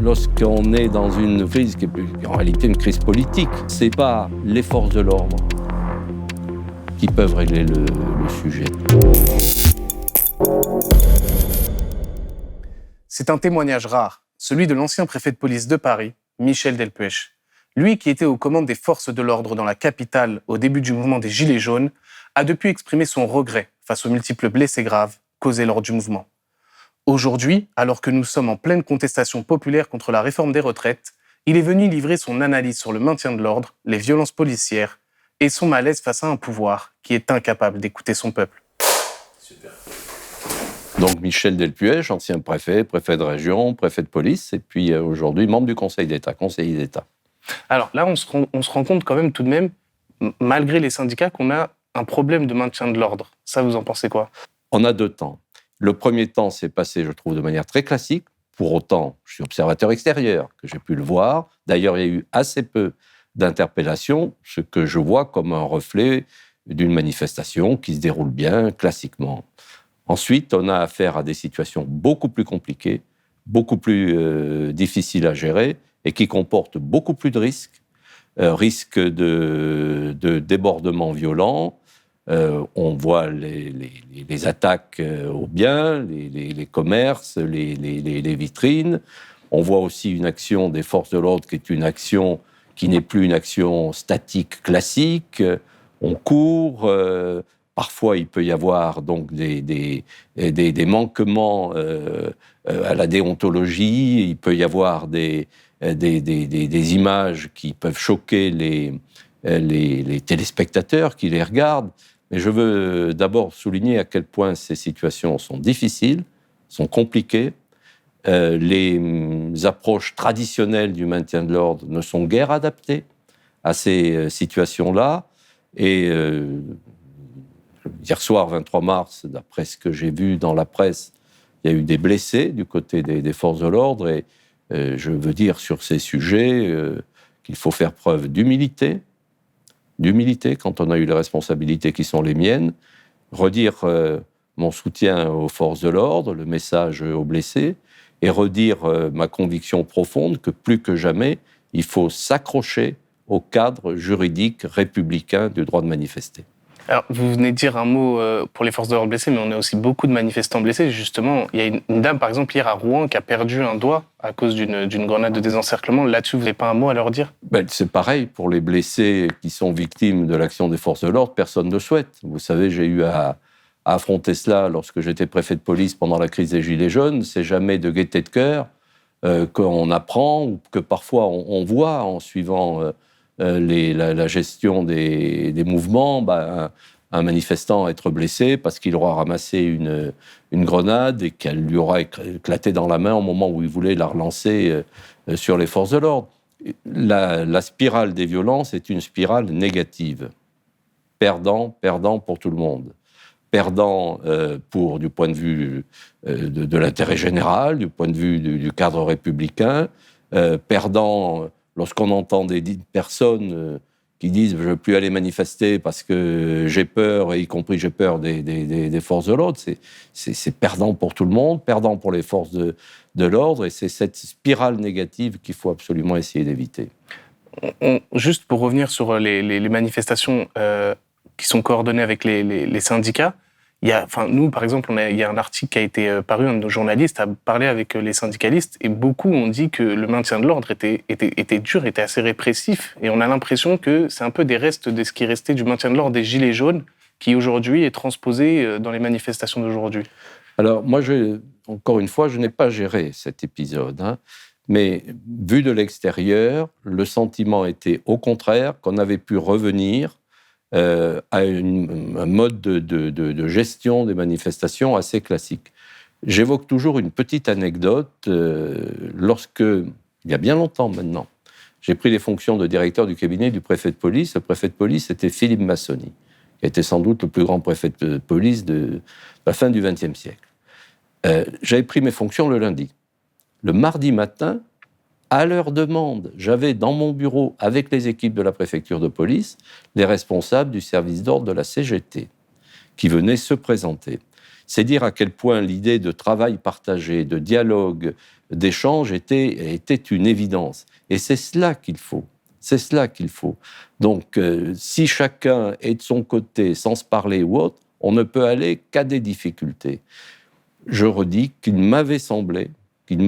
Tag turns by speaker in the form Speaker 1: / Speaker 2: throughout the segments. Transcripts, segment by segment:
Speaker 1: lorsqu'on est dans une crise qui est en réalité une crise politique, c'est pas les forces de l'ordre qui peuvent régler le sujet.
Speaker 2: C'est un témoignage rare, celui de l'ancien préfet de police de Paris, Michel Delpech. Lui qui était aux commandes des forces de l'ordre dans la capitale au début du mouvement des Gilets jaunes, a depuis exprimé son regret face aux multiples blessés graves causés lors du mouvement. Aujourd'hui, alors que nous sommes en pleine contestation populaire contre la réforme des retraites, il est venu livrer son analyse sur le maintien de l'ordre, les violences policières et son malaise face à un pouvoir qui est incapable d'écouter son peuple.
Speaker 1: Super. Donc Michel Delpech, ancien préfet de région, préfet de police, et puis aujourd'hui membre du Conseil d'État, conseiller d'État.
Speaker 2: Alors là, on se rend compte quand même tout de même, malgré les syndicats, qu'on a un problème de maintien de l'ordre. Ça, vous en pensez quoi ?
Speaker 1: On a 2 temps. Le premier temps s'est passé, je trouve, de manière très classique. Pour autant, je suis observateur extérieur, que j'ai pu le voir. D'ailleurs, il y a eu assez peu d'interpellations, ce que je vois comme un reflet d'une manifestation qui se déroule bien, classiquement. Ensuite, on a affaire à des situations beaucoup plus compliquées, beaucoup plus difficiles à gérer et qui comportent beaucoup plus de risques. Risques de débordements violents. On voit les attaques aux biens, les commerces, les vitrines. On voit aussi une action des forces de l'ordre qui est une action qui n'est plus une action statique classique. On court. Parfois, il peut y avoir donc des manquements à la déontologie. Il peut y avoir des images qui peuvent choquer les téléspectateurs qui les regardent. Mais je veux d'abord souligner à quel point ces situations sont difficiles, sont compliquées. Les approches traditionnelles du maintien de l'ordre ne sont guère adaptées à ces situations-là. Et hier soir, 23 mars, d'après ce que j'ai vu dans la presse, il y a eu des blessés du côté des forces de l'ordre. Et je veux dire sur ces sujets qu'il faut faire preuve d'humilité quand on a eu les responsabilités qui sont les miennes, redire mon soutien aux forces de l'ordre, le message aux blessés, et redire ma conviction profonde que plus que jamais, il faut s'accrocher au cadre juridique républicain du droit de manifester.
Speaker 2: Alors, vous venez de dire un mot pour les forces de l'ordre blessées, mais on a aussi beaucoup de manifestants blessés. Justement, il y a une dame, par exemple, hier à Rouen, qui a perdu un doigt à cause d'une grenade de désencerclement. Là-dessus, vous n'avez pas un mot à leur dire ?
Speaker 1: C'est pareil pour les blessés qui sont victimes de l'action des forces de l'ordre. Personne ne souhaite. Vous savez, j'ai eu à affronter cela lorsque j'étais préfet de police pendant la crise des Gilets jaunes. C'est jamais de gaieté de cœur qu'on apprend ou que parfois on voit en suivant la gestion des mouvements, un manifestant être blessé parce qu'il aura ramassé une grenade et qu'elle lui aura éclaté dans la main au moment où il voulait la relancer sur les forces de l'ordre. La spirale des violences est une spirale négative. Perdant pour tout le monde. Perdant du point de vue de l'intérêt général, du point de vue du cadre républicain, perdant lorsqu'on entend des personnes qui disent « je ne veux plus aller manifester parce que j'ai peur, et y compris j'ai peur des forces de l'ordre », c'est perdant pour tout le monde, perdant pour les forces de l'ordre, et c'est cette spirale négative qu'il faut absolument essayer d'éviter.
Speaker 2: Juste pour revenir sur les manifestations qui sont coordonnées avec les syndicats, nous, par exemple, il y a un article qui a été paru, un de nos journalistes a parlé avec les syndicalistes, et beaucoup ont dit que le maintien de l'ordre était dur, était assez répressif, et on a l'impression que c'est un peu des restes de ce qui restait du maintien de l'ordre des Gilets jaunes, qui aujourd'hui est transposé dans les manifestations d'aujourd'hui.
Speaker 1: Alors, moi, encore une fois, je n'ai pas géré cet épisode, mais vu de l'extérieur, le sentiment était au contraire qu'on avait pu revenir à un mode de gestion des manifestations assez classique. J'évoque toujours une petite anecdote. Lorsque, il y a bien longtemps maintenant, j'ai pris les fonctions de directeur du cabinet du préfet de police. Le préfet de police, c'était Philippe Massoni, qui était sans doute le plus grand préfet de police de la fin du XXe siècle. J'avais pris mes fonctions le lundi. Le mardi matin, à leur demande, j'avais dans mon bureau, avec les équipes de la préfecture de police, les responsables du service d'ordre de la CGT, qui venaient se présenter. C'est dire à quel point l'idée de travail partagé, de dialogue, d'échange était une évidence. Et c'est cela qu'il faut. C'est cela qu'il faut. Donc, si chacun est de son côté, sans se parler ou autre, on ne peut aller qu'à des difficultés. Je redis qu'il me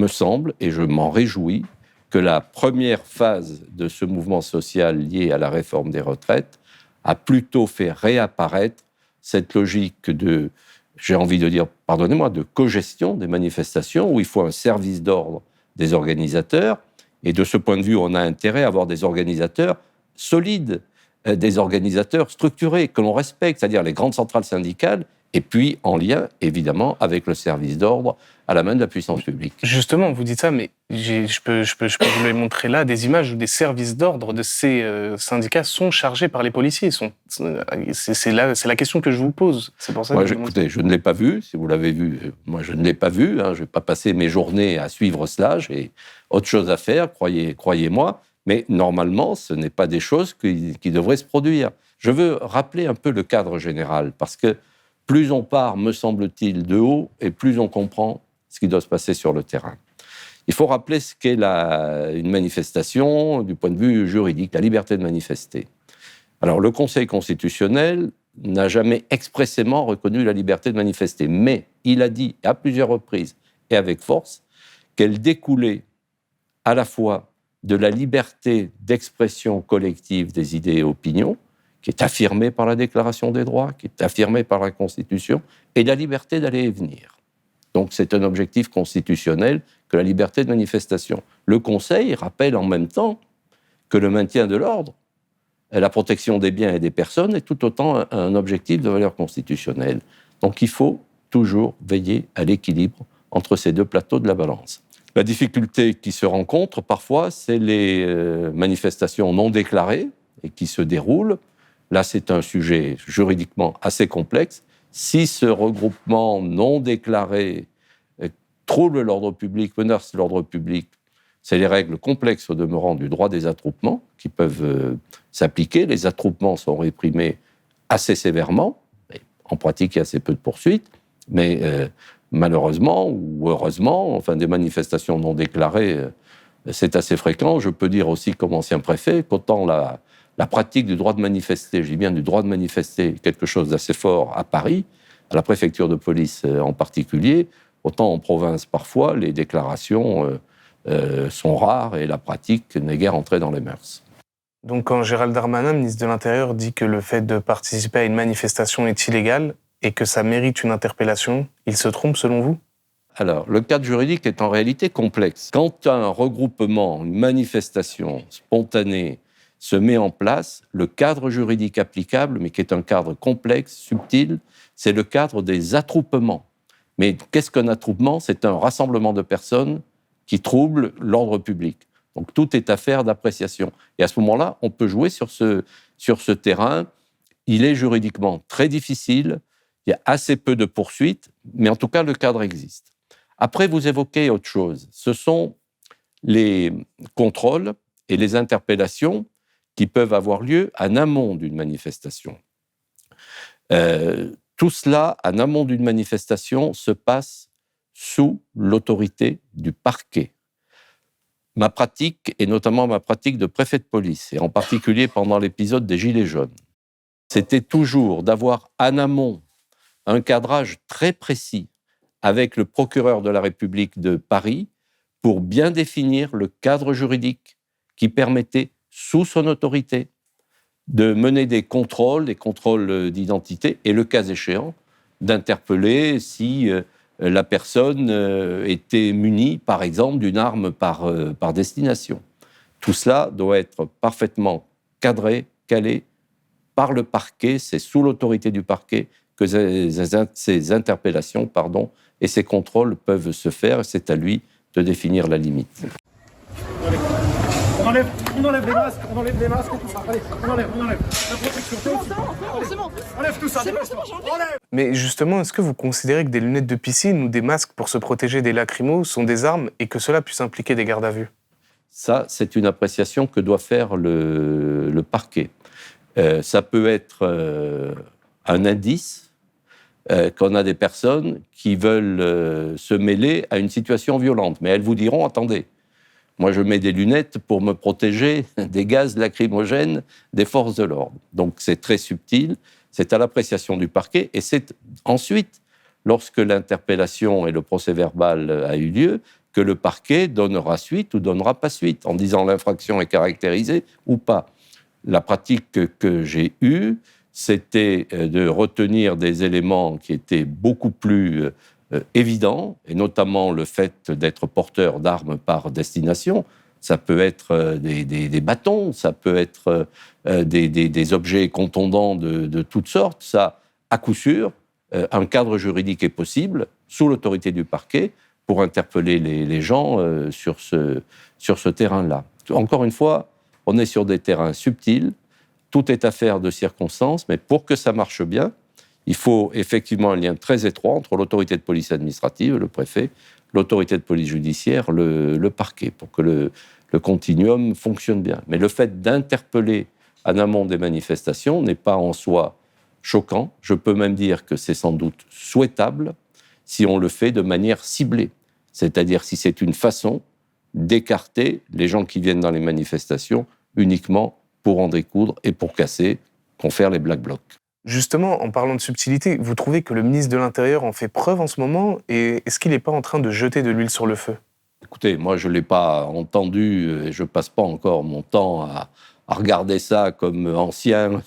Speaker 1: semble, et je m'en réjouis, que la première phase de ce mouvement social lié à la réforme des retraites a plutôt fait réapparaître cette logique de, j'ai envie de dire, pardonnez-moi, de cogestion des manifestations, où il faut un service d'ordre des organisateurs. Et de ce point de vue, on a intérêt à avoir des organisateurs solides, des organisateurs structurés, que l'on respecte, c'est-à-dire les grandes centrales syndicales, et puis en lien, évidemment, avec le service d'ordre à la main de la puissance publique.
Speaker 2: Justement, vous dites ça, mais je peux vous les montrer là, des images où des services d'ordre de ces syndicats sont chargés par les policiers. C'est la question que je vous pose. C'est pour ça que
Speaker 1: écoutez, je ne l'ai pas vu. Si vous l'avez vu, moi, je ne l'ai pas vu. Je ne vais pas passer mes journées à suivre cela. J'ai autre chose à faire, croyez-moi. Mais normalement, ce n'est pas des choses qui devraient se produire. Je veux rappeler un peu le cadre général, parce que plus on part, me semble-t-il, de haut, et plus on comprend ce qui doit se passer sur le terrain. Il faut rappeler ce qu'est une manifestation du point de vue juridique, la liberté de manifester. Alors, le Conseil constitutionnel n'a jamais expressément reconnu la liberté de manifester, mais il a dit à plusieurs reprises, et avec force, qu'elle découlait à la fois de la liberté d'expression collective des idées et opinions, qui est affirmée par la Déclaration des droits, qui est affirmée par la Constitution, et de la liberté d'aller et venir. Donc c'est un objectif constitutionnel que la liberté de manifestation. Le Conseil rappelle en même temps que le maintien de l'ordre, la protection des biens et des personnes est tout autant un objectif de valeur constitutionnelle. Donc il faut toujours veiller à l'équilibre entre ces deux plateaux de la balance. La difficulté qui se rencontre parfois, c'est les manifestations non déclarées et qui se déroulent. Là, c'est un sujet juridiquement assez complexe. Si ce regroupement non déclaré trouble l'ordre public, menace l'ordre public, c'est les règles complexes au demeurant du droit des attroupements qui peuvent s'appliquer. Les attroupements sont réprimés assez sévèrement. En pratique, il y a assez peu de poursuites, mais malheureusement ou heureusement, enfin, des manifestations non déclarées, c'est assez fréquent. Je peux dire aussi, comme ancien préfet, qu'autant la pratique du droit de manifester, je dis bien du droit de manifester, quelque chose d'assez fort à Paris, à la préfecture de police en particulier, autant en province parfois, les déclarations sont rares et la pratique n'est guère entrée dans les mœurs.
Speaker 2: Donc quand Gérald Darmanin, ministre de l'Intérieur, dit que le fait de participer à une manifestation est illégal et que ça mérite une interpellation, il se trompe selon vous ?
Speaker 1: Alors, le cadre juridique est en réalité complexe. Quand un regroupement, une manifestation spontanée se met en place, le cadre juridique applicable, mais qui est un cadre complexe, subtil, c'est le cadre des attroupements. Mais qu'est-ce qu'un attroupement ? C'est un rassemblement de personnes qui troublent l'ordre public. Donc tout est affaire d'appréciation. Et à ce moment-là, on peut jouer sur ce terrain. Il est juridiquement très difficile, il y a assez peu de poursuites, mais en tout cas, le cadre existe. Après, vous évoquez autre chose. Ce sont les contrôles et les interpellations qui peuvent avoir lieu en amont d'une manifestation. Tout cela, en amont d'une manifestation, se passe sous l'autorité du parquet. Ma pratique, et notamment ma pratique de préfet de police, et en particulier pendant l'épisode des Gilets jaunes, c'était toujours d'avoir en amont un cadrage très précis avec le procureur de la République de Paris pour bien définir le cadre juridique qui permettait, sous son autorité, de mener des contrôles d'identité et, le cas échéant, d'interpeller si la personne était munie, par exemple, d'une arme par destination. Tout cela doit être parfaitement cadré, calé par le parquet. C'est sous l'autorité du parquet que ces interpellations et ces contrôles peuvent se faire. Et c'est à lui de définir la limite.
Speaker 3: On enlève les masques, tout ça. Allez, on enlève. La protection, c'est bon. Enlève tout ça, enlève.
Speaker 2: Mais justement, est-ce que vous considérez que des lunettes de piscine ou des masques pour se protéger des lacrymos sont des armes et que cela puisse impliquer des gardes à vue ?
Speaker 1: Ça, c'est une appréciation que doit faire le parquet. Ça peut être un indice, qu'on a des personnes qui veulent se mêler à une situation violente. Mais elles vous diront, attendez, moi je mets des lunettes pour me protéger des gaz lacrymogènes des forces de l'ordre. Donc c'est très subtil, c'est à l'appréciation du parquet, et c'est ensuite, lorsque l'interpellation et le procès-verbal a eu lieu, que le parquet donnera suite ou donnera pas suite, en disant l'infraction est caractérisée ou pas. La pratique que j'ai eue, c'était de retenir des éléments qui étaient beaucoup plus évidents, et notamment le fait d'être porteur d'armes par destination. Ça peut être des bâtons, ça peut être des objets contondants de toutes sortes. Ça, à coup sûr, un cadre juridique est possible, sous l'autorité du parquet, pour interpeller les gens sur ce terrain-là. Encore une fois, on est sur des terrains subtils, tout est affaire de circonstances, mais pour que ça marche bien, il faut effectivement un lien très étroit entre l'autorité de police administrative, le préfet, l'autorité de police judiciaire, le parquet, pour que le continuum fonctionne bien. Mais le fait d'interpeller en amont des manifestations n'est pas en soi choquant. Je peux même dire que c'est sans doute souhaitable si on le fait de manière ciblée. C'est-à-dire si c'est une façon d'écarter les gens qui viennent dans les manifestations uniquement pour en découdre et pour casser, confère les Black Blocs.
Speaker 2: Justement, en parlant de subtilité, vous trouvez que le ministre de l'Intérieur en fait preuve en ce moment, et est-ce qu'il n'est pas en train de jeter de l'huile sur le feu ?
Speaker 1: Écoutez, moi je ne l'ai pas entendu et je ne passe pas encore mon temps à regarder ça comme ancien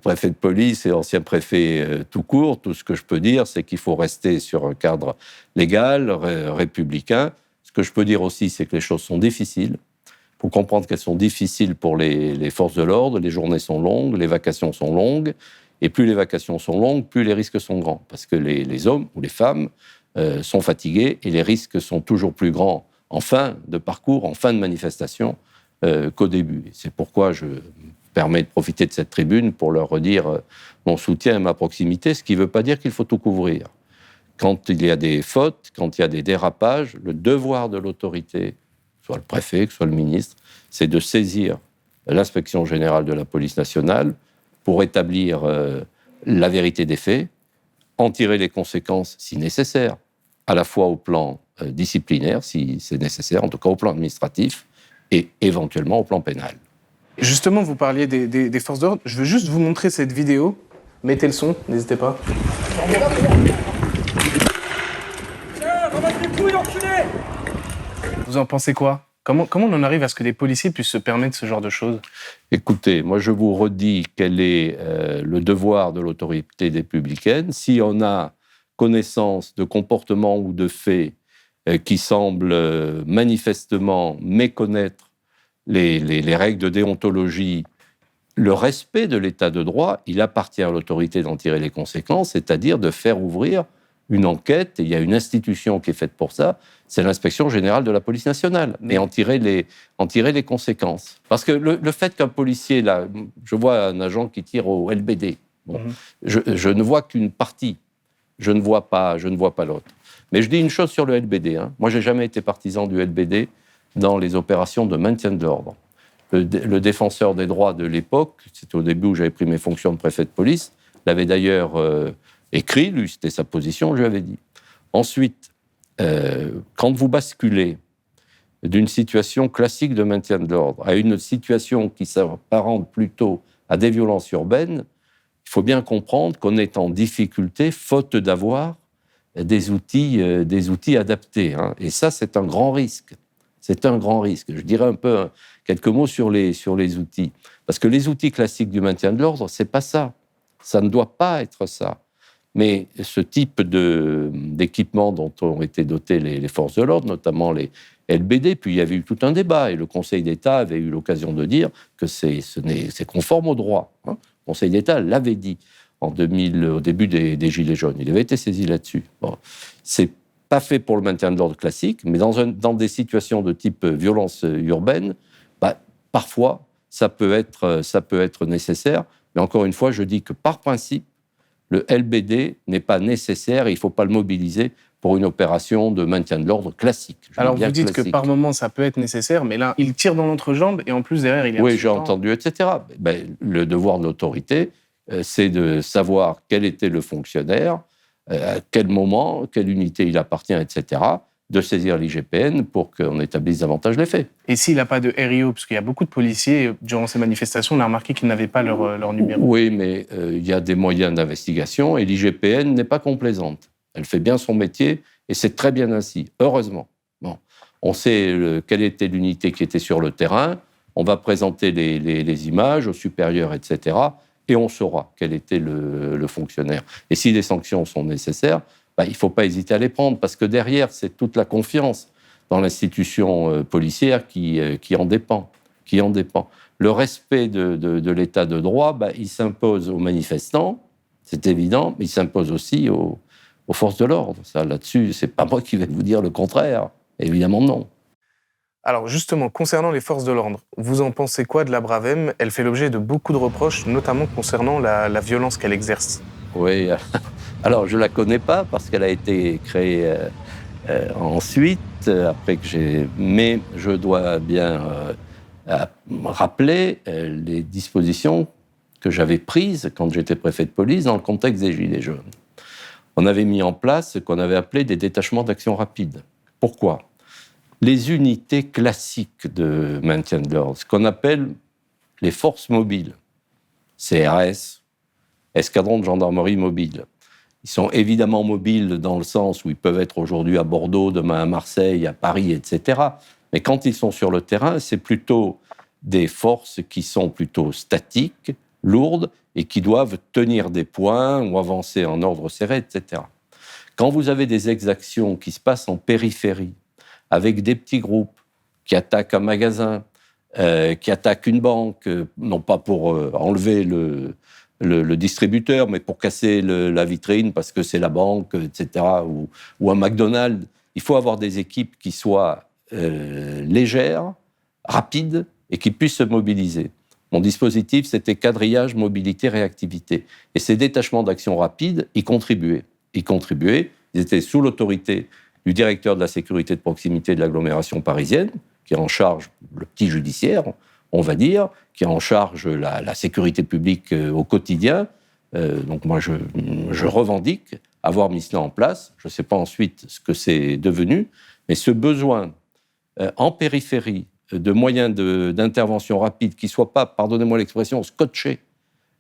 Speaker 1: préfet de police et ancien préfet tout court. Tout ce que je peux dire, c'est qu'il faut rester sur un cadre légal, républicain. Ce que je peux dire aussi, c'est que les choses sont difficiles. Il faut comprendre qu'elles sont difficiles pour les forces de l'ordre. Les journées sont longues, les vacations sont longues. Et plus les vacations sont longues, plus les risques sont grands. Parce que les hommes ou les femmes sont fatigués et les risques sont toujours plus grands en fin de parcours, en fin de manifestation, qu'au début. Et c'est pourquoi je me permets de profiter de cette tribune pour leur redire mon soutien et ma proximité, ce qui ne veut pas dire qu'il faut tout couvrir. Quand il y a des fautes, quand il y a des dérapages, le devoir de l'autorité, soit le préfet, soit le ministre, c'est de saisir l'inspection générale de la police nationale pour établir la vérité des faits, en tirer les conséquences si nécessaire, à la fois au plan disciplinaire, si c'est nécessaire, en tout cas au plan administratif, et éventuellement au plan pénal.
Speaker 2: Justement, vous parliez des forces de l'ordre. Je veux juste vous montrer cette vidéo. Mettez le son, n'hésitez pas. Vous en pensez quoi ? Comment on en arrive à ce que des policiers puissent se permettre ce genre de choses ?
Speaker 1: Écoutez, moi je vous redis quel est le devoir de l'autorité républicaine. Si on a connaissance de comportements ou de faits qui semblent manifestement méconnaître les règles de déontologie, le respect de l'état de droit, il appartient à l'autorité d'en tirer les conséquences, c'est-à-dire de faire ouvrir une enquête, et il y a une institution qui est faite pour ça, c'est l'inspection générale de la police nationale, et en tirer les conséquences. Parce que le fait qu'un policier, là, je vois un agent qui tire au LBD, bon, je ne vois qu'une partie, je ne vois pas l'autre. Mais je dis une chose sur le LBD, hein. Moi, je n'ai jamais été partisan du LBD dans les opérations de maintien de l'ordre. Le défenseur des droits de l'époque, c'était au début où j'avais pris mes fonctions de préfet de police, l'avait d'ailleurs écrit, lui, c'était sa position, je lui avais dit. Ensuite, quand vous basculez d'une situation classique de maintien de l'ordre à une situation qui s'apparente plutôt à des violences urbaines, il faut bien comprendre qu'on est en difficulté, faute d'avoir des outils adaptés, hein. Et ça, c'est un grand risque. C'est un grand risque. Je dirais quelques mots sur les outils. Parce que les outils classiques du maintien de l'ordre, c'est pas ça. Ça ne doit pas être ça. Mais ce type d'équipement dont ont été dotées les forces de l'ordre, notamment les LBD, puis il y avait eu tout un débat, et le Conseil d'État avait eu l'occasion de dire que c'est conforme au droit, hein. Le Conseil d'État l'avait dit au début des Gilets jaunes. Il avait été saisi là-dessus. Bon, c'est pas fait pour le maintien de l'ordre classique, mais dans des situations de type violence urbaine, parfois, ça peut être nécessaire. Mais encore une fois, je dis que par principe, le LBD n'est pas nécessaire et il ne faut pas le mobiliser pour une opération de maintien de l'ordre classique.
Speaker 2: Alors vous dites que par moment, ça peut être nécessaire, mais là, il tire dans l'entrejambe et en plus, derrière, il est
Speaker 1: Oui, j'ai entendu, etc. Le devoir de l'autorité, c'est de savoir quel était le fonctionnaire, à quel moment, quelle unité il appartient, etc., de saisir l'IGPN pour qu'on établisse davantage les faits.
Speaker 2: Et s'il n'a pas de RIO, parce qu'il y a beaucoup de policiers, durant ces manifestations, on a remarqué qu'ils n'avaient pas leur numéro.
Speaker 1: Oui, mais il y a des moyens d'investigation et l'IGPN n'est pas complaisante. Elle fait bien son métier et c'est très bien ainsi, heureusement. Bon. On sait quelle était l'unité qui était sur le terrain, on va présenter les images aux supérieurs, etc., et on saura quel était le fonctionnaire. Et si des sanctions sont nécessaires, il ne faut pas hésiter à les prendre, parce que derrière, c'est toute la confiance dans l'institution policière qui en dépend. Le respect de l'état de droit, il s'impose aux manifestants, c'est évident, mais il s'impose aussi aux forces de l'ordre. Ça, là-dessus, ce n'est pas moi qui vais vous dire le contraire. Évidemment, non.
Speaker 2: Alors justement, concernant les forces de l'ordre, vous en pensez quoi de la Bravem ? Elle fait l'objet de beaucoup de reproches, notamment concernant la violence qu'elle exerce.
Speaker 1: Oui, alors je ne la connais pas parce qu'elle a été créée ensuite, après que j'ai... Mais je dois bien rappeler les dispositions que j'avais prises quand j'étais préfet de police dans le contexte des Gilets jaunes. On avait mis en place ce qu'on avait appelé des détachements d'action rapide. Pourquoi ? Les unités classiques de maintien de l'ordre, ce qu'on appelle les forces mobiles, CRS, escadron de gendarmerie mobile. Ils sont évidemment mobiles dans le sens où ils peuvent être aujourd'hui à Bordeaux, demain à Marseille, à Paris, etc. Mais quand ils sont sur le terrain, c'est plutôt des forces qui sont plutôt statiques, lourdes, et qui doivent tenir des points ou avancer en ordre serré, etc. Quand vous avez des exactions qui se passent en périphérie, avec des petits groupes qui attaquent un magasin, qui attaquent une banque, non pas pour enlever le distributeur, mais pour casser la vitrine parce que c'est la banque, etc., ou un McDonald's. Il faut avoir des équipes qui soient légères, rapides et qui puissent se mobiliser. Mon dispositif, c'était quadrillage, mobilité, réactivité. Et ces détachements d'action rapide y contribuaient. Ils étaient sous l'autorité du directeur de la sécurité de proximité de l'agglomération parisienne, qui est en charge le petit judiciaire, on va dire, qui est en charge la sécurité publique au quotidien. Donc moi, je revendique avoir mis cela en place. Je ne sais pas ensuite ce que c'est devenu, mais ce besoin en périphérie de moyens d'intervention rapide qui ne soient pas, pardonnez-moi l'expression, scotchés,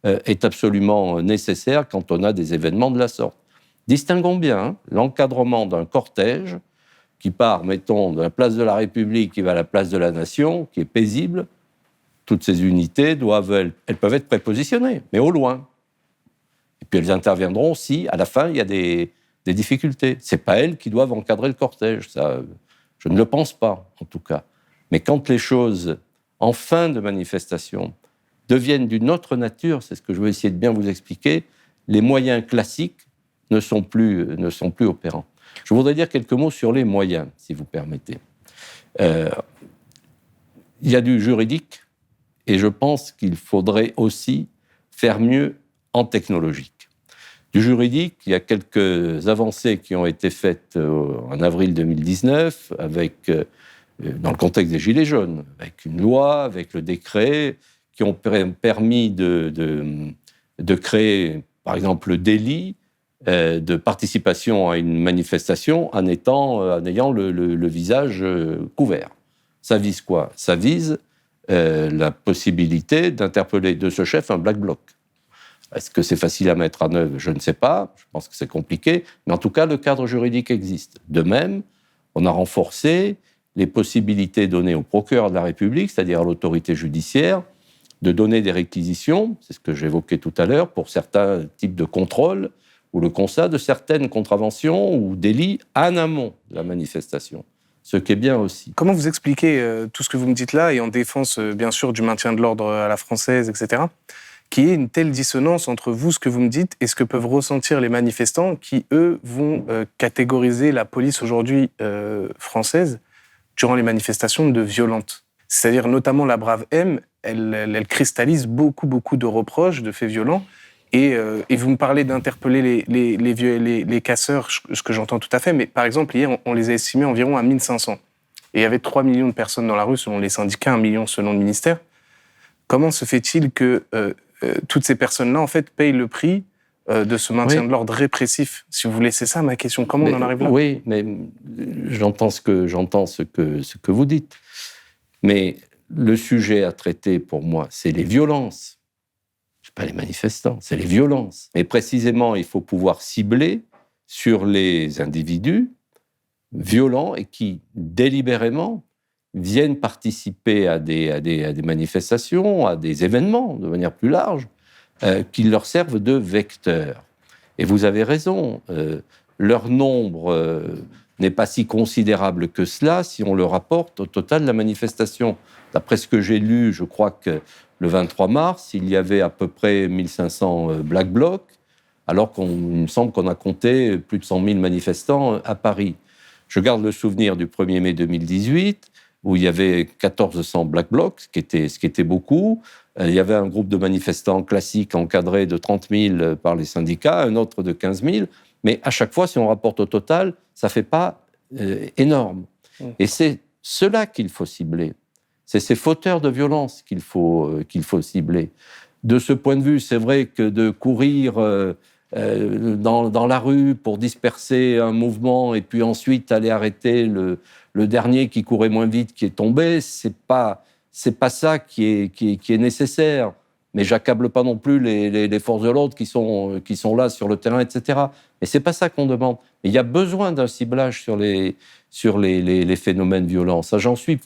Speaker 1: est absolument nécessaire quand on a des événements de la sorte. Distinguons bien l'encadrement d'un cortège qui part, mettons, de la place de la République, qui va à la place de la Nation, qui est paisible. Toutes ces unités elles peuvent être prépositionnées, mais au loin. Et puis elles interviendront si, à la fin, il y a des difficultés. Ce n'est pas elles qui doivent encadrer le cortège. Ça, je ne le pense pas, en tout cas. Mais quand les choses, en fin de manifestation, deviennent d'une autre nature, c'est ce que je veux essayer de bien vous expliquer, les moyens classiques ne sont plus opérants. Je voudrais dire quelques mots sur les moyens, si vous permettez. Il y a du juridique, et je pense qu'il faudrait aussi faire mieux en technologique. Du juridique, il y a quelques avancées qui ont été faites en avril 2019, dans le contexte des Gilets jaunes, avec une loi, avec le décret, qui ont permis de créer, par exemple, le délit de participation à une manifestation en ayant le visage couvert. Ça vise quoi ? Ça vise la possibilité d'interpeller de ce chef un black bloc. Est-ce que c'est facile à mettre en œuvre ? Je ne sais pas, je pense que c'est compliqué, mais en tout cas, le cadre juridique existe. De même, on a renforcé les possibilités données au procureur de la République, c'est-à-dire à l'autorité judiciaire, de donner des réquisitions, c'est ce que j'évoquais tout à l'heure, pour certains types de contrôles, ou le constat de certaines contraventions ou délits en amont de la manifestation, ce qui est bien aussi.
Speaker 2: Comment vous expliquez tout ce que vous me dites là, et en défense, bien sûr, du maintien de l'ordre à la française, etc., qu'il y ait une telle dissonance entre vous, ce que vous me dites, et ce que peuvent ressentir les manifestants qui, eux, vont catégoriser la police aujourd'hui française, durant les manifestations, de violente. C'est-à-dire, notamment, la Brave M, elle cristallise beaucoup de reproches, de faits violents. Et vous me parlez d'interpeller les casseurs, ce que j'entends tout à fait, mais par exemple, hier, on les a estimés environ à 1500. Et il y avait 3 millions de personnes dans la rue, selon les syndicats, 1 million selon le ministère. Comment se fait-il que toutes ces personnes-là, en fait, payent le prix de ce maintien de l'ordre répressif. Si vous voulez, c'est ça ma question. Comment on en arrive là?
Speaker 1: Oui, mais j'entends ce que vous dites. Mais le sujet à traiter, pour moi, c'est les violences. Ce pas les manifestants, c'est les violences. Et précisément, il faut pouvoir cibler sur les individus violents et qui, délibérément, viennent participer à des manifestations, à des événements, de manière plus large, qui leur servent de vecteurs. Et vous avez raison, leur nombre n'est pas si considérable que cela si on le rapporte au total de la manifestation. D'après ce que j'ai lu, je crois que le 23 mars, il y avait à peu près 1500 Black Blocs, alors qu'il me semble qu'on a compté plus de 100 000 manifestants à Paris. Je garde le souvenir du 1er mai 2018, où il y avait 1400 Black Blocs, ce qui était beaucoup. Il y avait un groupe de manifestants classiques encadré de 30 000 par les syndicats, un autre de 15 000. Mais à chaque fois, si on rapporte au total, ça ne fait pas énorme. Et c'est cela qu'il faut cibler. C'est ces fauteurs de violence qu'il faut cibler. De ce point de vue, c'est vrai que de courir dans la rue pour disperser un mouvement et puis ensuite aller arrêter le dernier qui courait moins vite, qui est tombé, c'est pas ça qui est nécessaire. Mais j'accable pas non plus les forces de l'ordre qui sont là sur le terrain, etc. Mais c'est pas ça qu'on demande. Mais il y a besoin d'un ciblage sur les phénomènes violents. Ça, j'en suis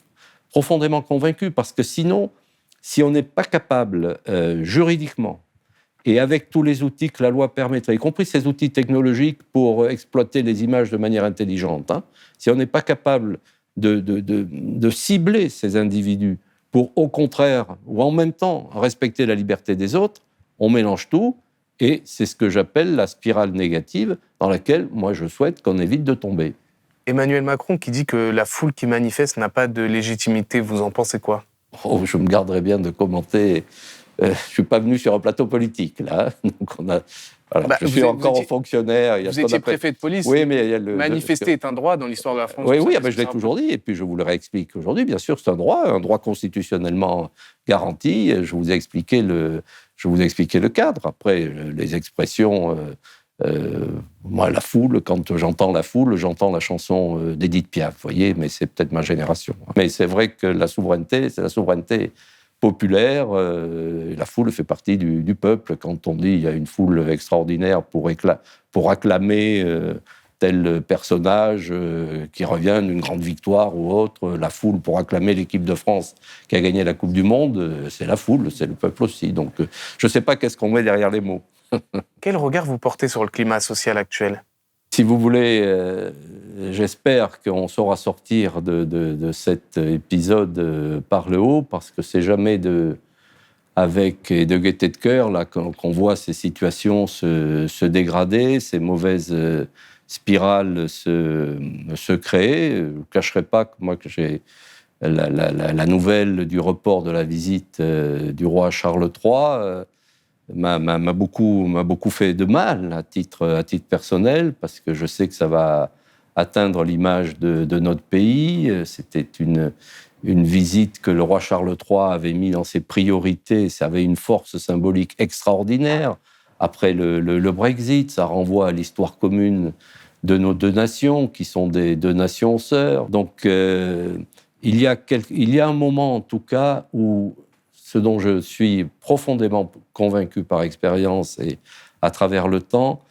Speaker 1: profondément convaincu, parce que sinon, si on n'est pas capable juridiquement et avec tous les outils que la loi permettrait, y compris ces outils technologiques pour exploiter les images de manière intelligente, si on n'est pas capable de cibler ces individus pour, au contraire, ou en même temps, respecter la liberté des autres, on mélange tout, et c'est ce que j'appelle la spirale négative dans laquelle, moi, je souhaite qu'on évite de tomber.
Speaker 2: Emmanuel Macron qui dit que la foule qui manifeste n'a pas de légitimité, vous en pensez quoi?
Speaker 1: Je me garderais bien de commenter. Je ne suis pas venu sur un plateau politique, là. Donc je suis encore fonctionnaire.
Speaker 2: Vous étiez préfet de police.
Speaker 1: Oui, mais
Speaker 2: manifester est un droit dans l'histoire de la France.
Speaker 1: Oui, je l'ai toujours dit, et puis je vous le réexplique aujourd'hui. Bien sûr, c'est un droit constitutionnellement garanti. Je vous ai expliqué le cadre. Après, les expressions... moi, la foule, quand j'entends la foule, j'entends la chanson d'Édith Piaf, vous voyez, mais c'est peut-être ma génération. Mais c'est vrai que la souveraineté, c'est la souveraineté populaire. La foule fait partie du peuple. Quand on dit il y a une foule extraordinaire pour acclamer tel personnage qui revient d'une grande victoire ou autre, la foule pour acclamer l'équipe de France qui a gagné la Coupe du Monde, c'est la foule, c'est le peuple aussi. Donc je ne sais pas qu'est-ce qu'on met derrière les mots.
Speaker 2: Quel regard vous portez sur le climat social actuel?
Speaker 1: Si vous voulez, j'espère qu'on saura sortir de cet épisode par le haut, parce que c'est jamais avec de gaieté de cœur là, qu'on voit ces situations se dégrader, ces mauvaises spirales se créer. Je ne cacherai pas que moi, que j'ai la nouvelle du report de la visite du roi Charles III, m'a beaucoup fait de mal à titre personnel, parce que je sais que ça va atteindre l'image de notre pays. C'était une visite que le roi Charles III avait mis dans ses priorités. Ça avait une force symbolique extraordinaire. Après le Brexit, ça renvoie à l'histoire commune de nos deux nations, qui sont des deux nations sœurs. Donc, il y a un moment, en tout cas, où ce dont je suis profondément convaincu par expérience et à travers le temps,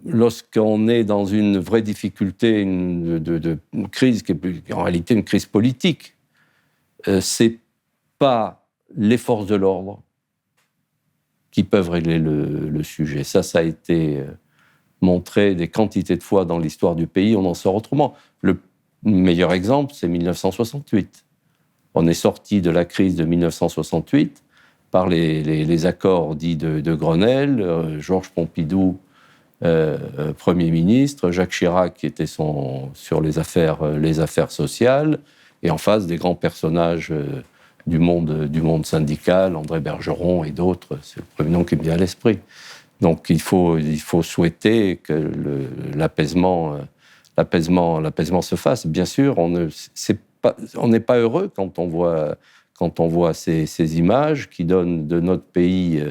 Speaker 1: lorsqu'on est dans une vraie difficulté, une crise qui est en réalité une crise politique, c'est pas les forces de l'ordre qui peuvent régler le sujet. Ça a été montré des quantités de fois dans l'histoire du pays, on en sort autrement. Le meilleur exemple, c'est 1968. On est sorti de la crise de 1968 par les accords dits de Grenelle, Georges Pompidou, Premier ministre, Jacques Chirac qui était sur les affaires sociales, et en face des grands personnages du monde syndical, André Bergeron et d'autres, c'est le premier nom qui me vient à l'esprit. Donc il faut souhaiter que l'apaisement se fasse. Bien sûr, on n'est pas heureux quand quand on voit ces images qui donnent de notre pays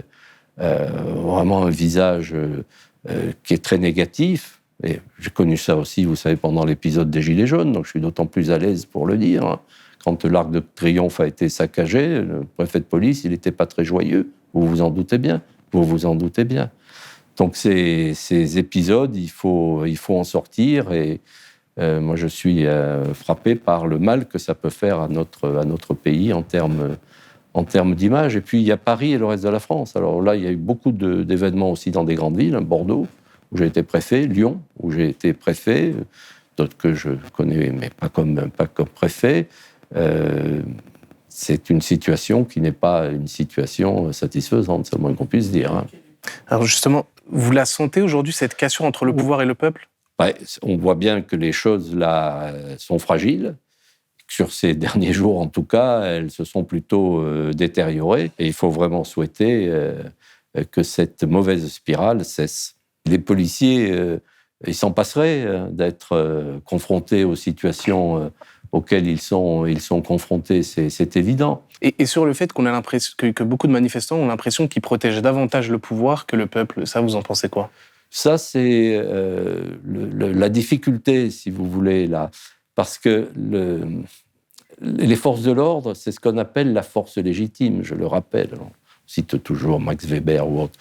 Speaker 1: vraiment un visage qui est très négatif. Et j'ai connu ça aussi, vous savez, pendant l'épisode des Gilets jaunes, donc je suis d'autant plus à l'aise pour le dire, hein. Quand l'Arc de Triomphe a été saccagé, le préfet de police, il n'était pas très joyeux. Vous vous en doutez bien. Donc ces épisodes, il faut en sortir. Et moi, je suis frappé par le mal que ça peut faire à notre pays en termes d'image. Et puis, il y a Paris et le reste de la France. Alors là, il y a eu beaucoup d'événements aussi dans des grandes villes. Bordeaux, où j'ai été préfet. Lyon, où j'ai été préfet. D'autres que je connais, mais pas comme préfet. C'est une situation qui n'est pas une situation satisfaisante, c'est le moins qu'on puisse dire. Hein.
Speaker 2: Alors justement, vous la sentez aujourd'hui, cette cassure entre le pouvoir et le peuple ?
Speaker 1: Ouais, on voit bien que les choses là sont fragiles. Sur ces derniers jours, en tout cas, elles se sont plutôt détériorées. Et il faut vraiment souhaiter que cette mauvaise spirale cesse. Les policiers, ils s'en passeraient d'être confrontés aux situations auxquels ils sont confrontés, c'est évident.
Speaker 2: Et sur le fait qu'on a l'impression que beaucoup de manifestants ont l'impression qu'ils protègent davantage le pouvoir que le peuple, ça, vous en pensez quoi ?
Speaker 1: Ça, c'est la difficulté, si vous voulez, là. Parce que les forces de l'ordre, c'est ce qu'on appelle la force légitime, je le rappelle. On cite toujours Max Weber ou autre.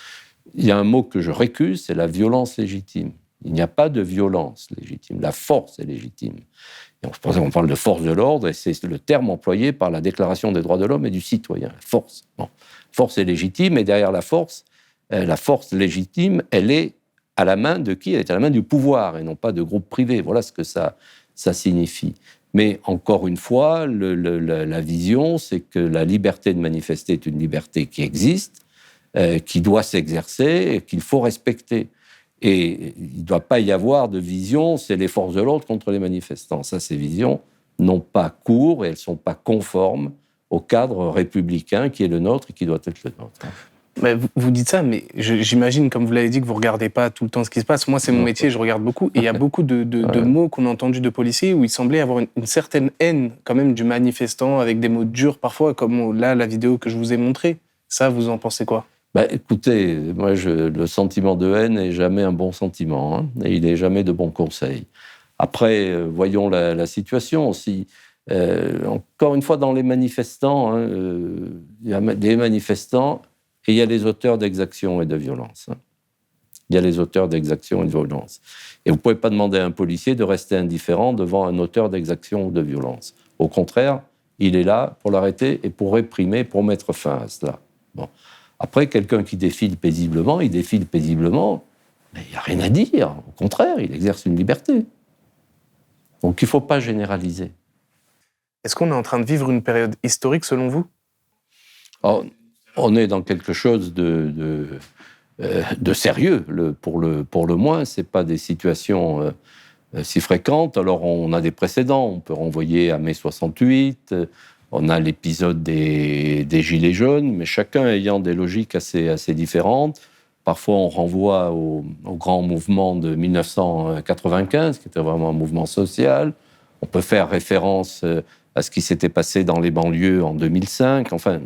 Speaker 1: Il y a un mot que je récuse, c'est la violence légitime. Il n'y a pas de violence légitime, la force est légitime. On parle de force de l'ordre, et c'est le terme employé par la Déclaration des droits de l'homme et du citoyen. Force. Bon. Force est légitime, et derrière la force légitime, elle est à la main de qui ? Elle est à la main du pouvoir, et non pas de groupes privés. Voilà ce que ça signifie. Mais encore une fois, la vision, c'est que la liberté de manifester est une liberté qui existe, qui doit s'exercer, et qu'il faut respecter. Et il ne doit pas y avoir de vision, c'est les forces de l'ordre contre les manifestants. Ça, ces visions n'ont pas cours et elles ne sont pas conformes au cadre républicain qui est le nôtre et qui doit être le nôtre.
Speaker 2: Mais vous dites ça, mais j'imagine, comme vous l'avez dit, que vous ne regardez pas tout le temps ce qui se passe. Moi, c'est mon métier, je regarde beaucoup. Et il y a beaucoup de mots qu'on a entendus de policiers où il semblait avoir une certaine haine quand même du manifestant, avec des mots durs parfois, comme là, la vidéo que je vous ai montrée. Ça, vous en pensez quoi ?
Speaker 1: Écoutez, moi, le sentiment de haine n'est jamais un bon sentiment, hein, et il n'est jamais de bons conseils. Après, voyons la situation aussi. Encore une fois, dans les manifestants, hein, il y a des manifestants et il y a les auteurs d'exactions et de violences. Hein. Il y a les auteurs d'exactions et de violences. Et vous ne pouvez pas demander à un policier de rester indifférent devant un auteur d'exactions ou de violences. Au contraire, il est là pour l'arrêter et pour réprimer, pour mettre fin à cela. Bon. Après, quelqu'un qui défile paisiblement, mais il n'y a rien à dire. Au contraire, il exerce une liberté. Donc il ne faut pas généraliser.
Speaker 2: Est-ce qu'on est en train de vivre une période historique, selon vous ?
Speaker 1: Alors, on est dans quelque chose de sérieux, pour le moins. Ce n'est pas des situations si fréquentes. Alors, on a des précédents. On peut renvoyer à mai 68. On a l'épisode des Gilets jaunes, mais chacun ayant des logiques assez différentes. Parfois, on renvoie au grand mouvement de 1995, qui était vraiment un mouvement social. On peut faire référence à ce qui s'était passé dans les banlieues en 2005. Enfin,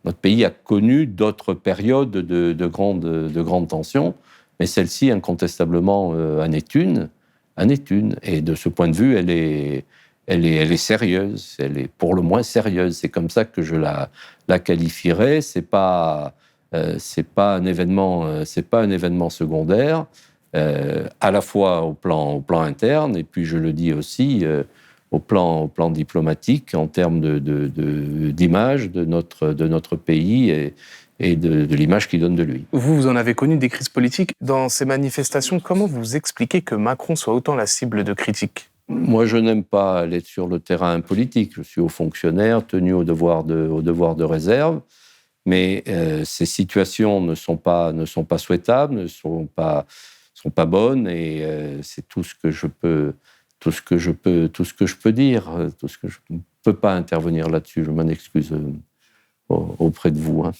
Speaker 1: notre pays a connu d'autres périodes de grandes tensions, mais celle-ci, incontestablement, en est une. Et de ce point de vue, elle est sérieuse, elle est pour le moins sérieuse. C'est comme ça que je la qualifierais. C'est pas un événement secondaire, à la fois au plan interne, et puis je le dis aussi au plan diplomatique, en termes d'image de notre pays et de l'image qu'il donne de lui.
Speaker 2: Vous en avez connu des crises politiques. Dans ces manifestations, comment vous expliquez que Macron soit autant la cible de critiques ?
Speaker 1: Moi, je n'aime pas aller sur le terrain politique. Je suis haut fonctionnaire, tenu au devoir de réserve. Mais ces situations ne sont pas souhaitables, ne sont pas bonnes, et c'est tout ce que je peux dire, tout ce que je ne peux pas intervenir là-dessus. Je m'en excuse auprès de vous. Hein.